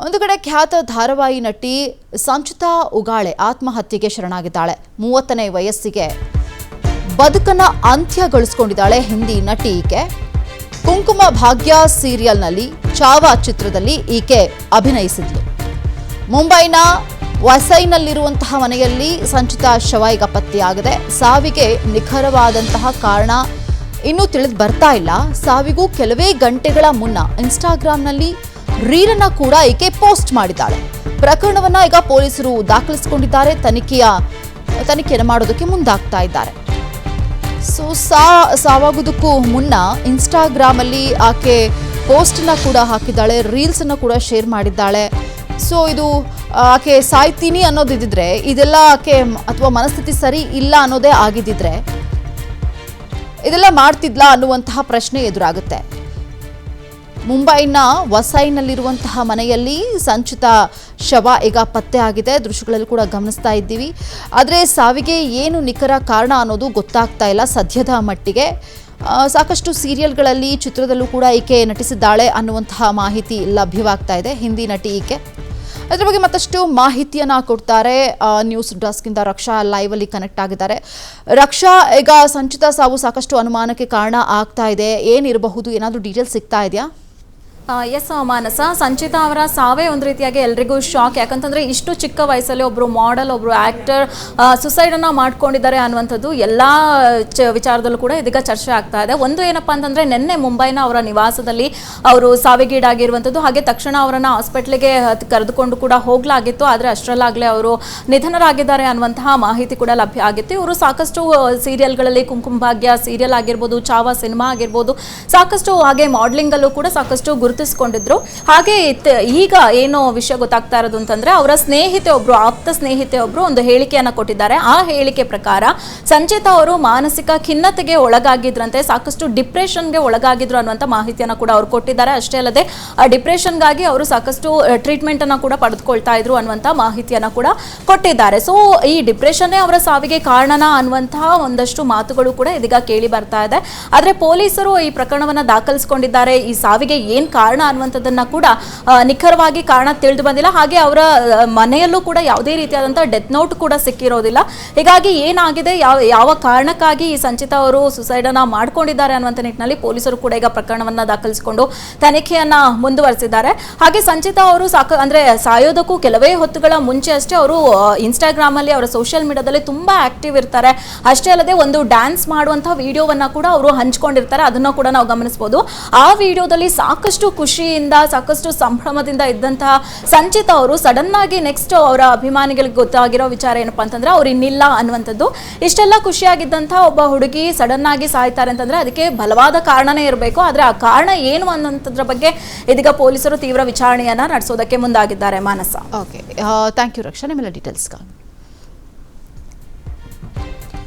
ಒಂದು ಕಡೆ ಖ್ಯಾತ ಧಾರಾವಾಹಿ ನಟಿ ಸಂಚಿತಾ ಉಗಾಳೆ ಆತ್ಮಹತ್ಯೆಗೆ ಶರಣಾಗಿದ್ದಾಳೆ. 30ನೇ ವಯಸ್ಸಿಗೆ ಬದುಕನ್ನ ಅಂತ್ಯಗೊಳಿಸಿಕೊಂಡಿದ್ದಾಳೆ ಹಿಂದಿ ನಟಿ ಈಕೆ. ಕುಂಕುಮ ಭಾಗ್ಯ ಸೀರಿಯಲ್ನಲ್ಲಿ ಚಾವಾ ಚಿತ್ರದಲ್ಲಿ ಈಕೆ ಅಭಿನಯಿಸಿದ್ಲು. ಮುಂಬೈನ ವಸೈನಲ್ಲಿರುವಂತಹ ಮನೆಯಲ್ಲಿ ಸಂಚಿತಾ ಶವ ಈಗ ಪತ್ತೆಯಾಗಿದೆ. ಸಾವಿಗೆ ನಿಖರವಾದಂತಹ ಕಾರಣ ಇನ್ನೂ ತಿಳಿದು ಬರ್ತಾ ಇಲ್ಲ. ಸಾವಿಗೂ ಕೆಲವೇ ಗಂಟೆಗಳ ಮುನ್ನ ಇನ್ಸ್ಟಾಗ್ರಾಂನಲ್ಲಿ ರೀಲನ್ನ ಕೂಡ ಈಕೆ ಪೋಸ್ಟ್ ಮಾಡಿದ್ದಾಳೆ. ಪ್ರಕರಣವನ್ನ ಈಗ ಪೊಲೀಸರು ದಾಖಲಿಸಿಕೊಂಡಿದ್ದಾರೆ. ತನಿಖೆಯನ್ನು ಮಾಡೋದಕ್ಕೆ ಮುಂದಾಗ್ತಾ ಇದ್ದಾರೆ. ಸೊ ಸಾವಾಗೋದಕ್ಕೂ ಮುನ್ನ ಇನ್ಸ್ಟಾಗ್ರಾಮ್ ಅಲ್ಲಿ ಆಕೆ ಪೋಸ್ಟ್ನ ಕೂಡ ಹಾಕಿದ್ದಾಳೆ, ರೀಲ್ಸ್ ಅನ್ನ ಕೂಡ ಶೇರ್ ಮಾಡಿದ್ದಾಳೆ. ಸೊ ಇದು ಆಕೆ ಸಾಯ್ತೀನಿ ಅನ್ನೋದಿದ್ರೆ, ಇದೆಲ್ಲ ಆಕೆ ಅಥವಾ ಮನಸ್ಥಿತಿ ಸರಿ ಇಲ್ಲ ಅನ್ನೋದೇ ಆಗಿದ್ದಿದ್ರೆ ಇದೆಲ್ಲ ಮಾಡ್ತಿದ್ಲಾ ಅನ್ನುವಂತಹ ಪ್ರಶ್ನೆ ಎದುರಾಗುತ್ತೆ. ಮುಂಬೈನ ವಸೈನಲ್ಲಿರುವಂತಹ ಮನೆಯಲ್ಲಿ ಸಂಚಿತಾ ಶವ ಈಗ ಪತ್ತೆ ಆಗಿದೆ. ದೃಶ್ಯಗಳಲ್ಲಿ ಕೂಡ ಗಮನಿಸ್ತಾ ಇದ್ದೀವಿ. ಆದರೆ ಸಾವಿಗೆ ಏನು ನಿಖರ ಕಾರಣ ಅನ್ನೋದು ಗೊತ್ತಾಗ್ತಾ ಇಲ್ಲ ಸದ್ಯದ ಮಟ್ಟಿಗೆ. ಸಾಕಷ್ಟು ಸೀರಿಯಲ್ಗಳಲ್ಲಿ ಚಿತ್ರದಲ್ಲೂ ಕೂಡ ಈಕೆ ನಟಿಸಿದ್ದಾಳೆ ಅನ್ನುವಂತಹ ಮಾಹಿತಿ ಲಭ್ಯವಾಗ್ತಾ ಇದೆ. ಹಿಂದಿ ನಟಿ ಈಕೆ. ಅದರ ಬಗ್ಗೆ ಮತ್ತಷ್ಟು ಮಾಹಿತಿಯನ್ನ ಕೊಡ್ತಾರೆ ನ್ಯೂಸ್ ಡೆಸ್ಕ್ ಇಂದ ರಕ್ಷಾ ಲೈವ್ ಅಲ್ಲಿ ಕನೆಕ್ಟ್ ಆಗಿದ್ದಾರೆ. ರಕ್ಷಾ, ಈಗ ಸಂಚಿತಾ ಸಾವು ಸಾಕಷ್ಟು ಅನುಮಾನಕ್ಕೆ ಕಾರಣ ಆಗ್ತಾ ಇದೆ. ಏನಿರಬಹುದು, ಏನಾದರೂ ಡೀಟೇಲ್ಸ್ ಸಿಗ್ತಾ ಇದೆಯಾ? ಎಸ್ ಮಾನಸ, ಸಂಚಿತಾ ಅವರ ಸಾವೇ ಒಂದು ರೀತಿಯಾಗಿ ಎಲ್ರಿಗೂ ಶಾಕ್. ಯಾಕಂತಂದ್ರೆ ಇಷ್ಟು ಚಿಕ್ಕ ವಯಸ್ಸಲ್ಲಿ ಒಬ್ರು ಮಾಡೆಲ್, ಒಬ್ರು ಆಕ್ಟರ್ ಸುಸೈಡ್ ಅನ್ನ ಮಾಡ್ಕೊಂಡಿದ್ದಾರೆ ಅನ್ನುವಂಥದ್ದು ಎಲ್ಲಾ ವಿಚಾರದಲ್ಲೂ ಕೂಡ ಇದೀಗ ಚರ್ಚೆ ಆಗ್ತಾ ಇದೆ. ಒಂದು ಏನಪ್ಪಾ ಅಂತಂದ್ರೆ, ನಿನ್ನೆ ಮುಂಬೈನ ಅವರ ನಿವಾಸದಲ್ಲಿ ಅವರು ಸಾವಿಗೀಡಾಗಿರುವಂಥದ್ದು. ಹಾಗೆ ತಕ್ಷಣ ಅವರನ್ನ ಹಾಸ್ಪಿಟ್ಲಿಗೆ ಕರೆದುಕೊಂಡು ಕೂಡ ಹೋಗ್ಲಾಗಿತ್ತು. ಆದ್ರೆ ಅಷ್ಟರಲ್ಲಾಗ್ಲೇ ಅವರು ನಿಧನರಾಗಿದ್ದಾರೆ ಅನ್ನುವಂತಹ ಮಾಹಿತಿ ಕೂಡ ಲಭ್ಯ ಆಗಿತ್ತು. ಇವರು ಸಾಕಷ್ಟು ಸೀರಿಯಲ್ಗಳಲ್ಲಿ, ಕುಂಕುಮ ಭಾಗ್ಯ ಸೀರಿಯಲ್ ಆಗಿರ್ಬೋದು, ಚಾವಾ ಸಿನಿಮಾ ಆಗಿರ್ಬೋದು, ಸಾಕಷ್ಟು ಹಾಗೆ ಮಾಡ್ಲಿಂಗ್ ಅಲ್ಲೂ ಕೂಡ ಸಾಕಷ್ಟು ಗುರುತಿಸಿಕೊಂಡಿದ್ರು. ಹಾಗೆ ಈಗ ಏನು ವಿಷಯ ಗೊತ್ತಾಗ್ತಾ ಇರೋದು ಅಂತಂದ್ರೆ, ಅವರ ಸ್ನೇಹಿತೆ ಒಬ್ರು, ಆಪ್ತ ಸ್ನೇಹಿತೆ ಒಬ್ರು ಒಂದು ಹೇಳಿಕೆಯನ್ನ ಕೊಟ್ಟಿದ್ದಾರೆ. ಆ ಹೇಳಿಕೆ ಪ್ರಕಾರ ಸಂಚಿತಾ ಅವರು ಮಾನಸಿಕ ಖಿನ್ನತೆಗೆ ಒಳಗಾಗಿದ್ರಂತೆ, ಸಾಕಷ್ಟು ಡಿಪ್ರೆಷನ್ಗೆ ಒಳಗಾಗಿದ್ರು ಅನ್ನುವಂಥ ಮಾಹಿತಿಯನ್ನ ಕೂಡ ಅವರು ಕೊಟ್ಟಿದ್ದಾರೆ. ಅಷ್ಟೇ ಅಲ್ಲದೆ ಆ ಡಿಪ್ರೆಷನ್ಗಾಗಿ ಅವರು ಸಾಕಷ್ಟು ಟ್ರೀಟ್ಮೆಂಟ್ ಅನ್ನ ಕೂಡ ಪಡೆದುಕೊಳ್ತಾ ಇದ್ರು ಅನ್ನುವಂಥ ಮಾಹಿತಿಯನ್ನ ಕೂಡ ಕೊಟ್ಟಿದ್ದಾರೆ. ಸೊ ಈ ಡಿಪ್ರೆಷನ್ನೇ ಅವರ ಸಾವಿಗೆ ಕಾರಣನ ಅನ್ನುವಂತಹ ಒಂದಷ್ಟು ಮಾತುಗಳು ಕೂಡ ಇದೀಗ ಕೇಳಿ ಬರ್ತಾ ಇದೆ. ಆದ್ರೆ ಪೊಲೀಸರು ಈ ಪ್ರಕರಣವನ್ನ ದಾಖಲಿಸಿಕೊಂಡಿದ್ದಾರೆ. ಈ ಸಾವಿಗೆ ಏನ್ ಕಾರಣ ಅನ್ನುವಂಥದ್ದನ್ನ ಕೂಡ ನಿಖರವಾಗಿ ಕಾರಣ ತಿಳಿದು ಬಂದಿಲ್ಲ. ಹಾಗೆ ಅವರ ಮನೆಯಲ್ಲೂ ಕೂಡ ಯಾವುದೇ ರೀತಿಯಾದಂತಹ ಡೆತ್ ನೋಟ್ ಕೂಡ ಸಿಕ್ಕಿರೋದಿಲ್ಲ. ಹೀಗಾಗಿ ಏನಾಗಿದೆ, ಯಾವ ಕಾರಣಕ್ಕಾಗಿ ಈ ಸಂಚಿತಾ ಅವರು ಸುಸೈಡ್ ಅನ್ನ ಮಾಡ್ಕೊಂಡಿದ್ದಾರೆ ಅನ್ನುವಂಥ ನಿಟ್ಟಿನಲ್ಲಿ ಪೊಲೀಸರು ಕೂಡ ಈಗ ಪ್ರಕರಣವನ್ನ ದಾಖಲಿಸಿಕೊಂಡು ತನಿಖೆಯನ್ನ ಮುಂದುವರೆಸಿದ್ದಾರೆ. ಹಾಗೆ ಸಂಚಿತಾ ಅವರು ಅಂದ್ರೆ ಸಾಯೋದಕ್ಕೂ ಕೆಲವೇ ಹೊತ್ತುಗಳ ಮುಂಚೆ ಅಷ್ಟೇ ಅವರು ಇನ್ಸ್ಟಾಗ್ರಾಮ್ ಅಲ್ಲಿ, ಅವರ ಸೋಷಿಯಲ್ ಮೀಡಿಯಾದಲ್ಲಿ ತುಂಬಾ ಆಕ್ಟಿವ್ ಇರ್ತಾರೆ. ಅಷ್ಟೇ ಅಲ್ಲದೆ ಒಂದು ಡ್ಯಾನ್ಸ್ ಮಾಡುವಂತಹ ವಿಡಿಯೋವನ್ನ ಕೂಡ ಅವರು ಹಂಚ್ಕೊಂಡಿರ್ತಾರೆ. ಅದನ್ನ ಕೂಡ ನಾವು ಗಮನಿಸಬಹುದು. ಆ ವಿಡಿಯೋದಲ್ಲಿ ಸಾಕಷ್ಟು ಖುಷಿಯಿಂದ, ಸಾಕಷ್ಟು ಸಂಭ್ರಮದಿಂದ ಇದ್ದಂತಹ ಸಂಚಿತಾ ಅವರು ಸಡನ್ ಆಗಿ ನೆಕ್ಸ್ಟ್ ಅವರ ಅಭಿಮಾನಿಗಳಿಗೆ ಗೊತ್ತಾಗಿರೋ ವಿಚಾರ ಏನಪ್ಪಾ ಅಂತಂದ್ರೆ, ಅವ್ರು ಇನ್ನಿಲ್ಲ ಅನ್ನುವಂಥದ್ದು. ಇಷ್ಟೆಲ್ಲ ಖುಷಿಯಾಗಿದ್ದಂತಹ ಒಬ್ಬ ಹುಡುಗಿ ಸಡನ್ ಆಗಿ ಸಾಯ್ತಾರೆ ಅಂತಂದ್ರೆ ಅದಕ್ಕೆ ಬಲವಾದ ಕಾರಣನೇ ಇರಬೇಕು. ಆದ್ರೆ ಆ ಕಾರಣ ಏನು ಅನ್ನೋದ್ರ ಬಗ್ಗೆ ಇದೀಗ ಪೊಲೀಸರು ತೀವ್ರ ವಿಚಾರಣೆಯನ್ನ ನಡೆಸೋದಕ್ಕೆ ಮುಂದಾಗಿದ್ದಾರೆ. ಮಾನಸ, ಓಕೆ, ಥ್ಯಾಂಕ್ ಯು ರಕ್ಷಾ, ನಿಮ್ಮೆಲ್ಲ ಡೀಟೇಲ್ಸ್ಗೆ.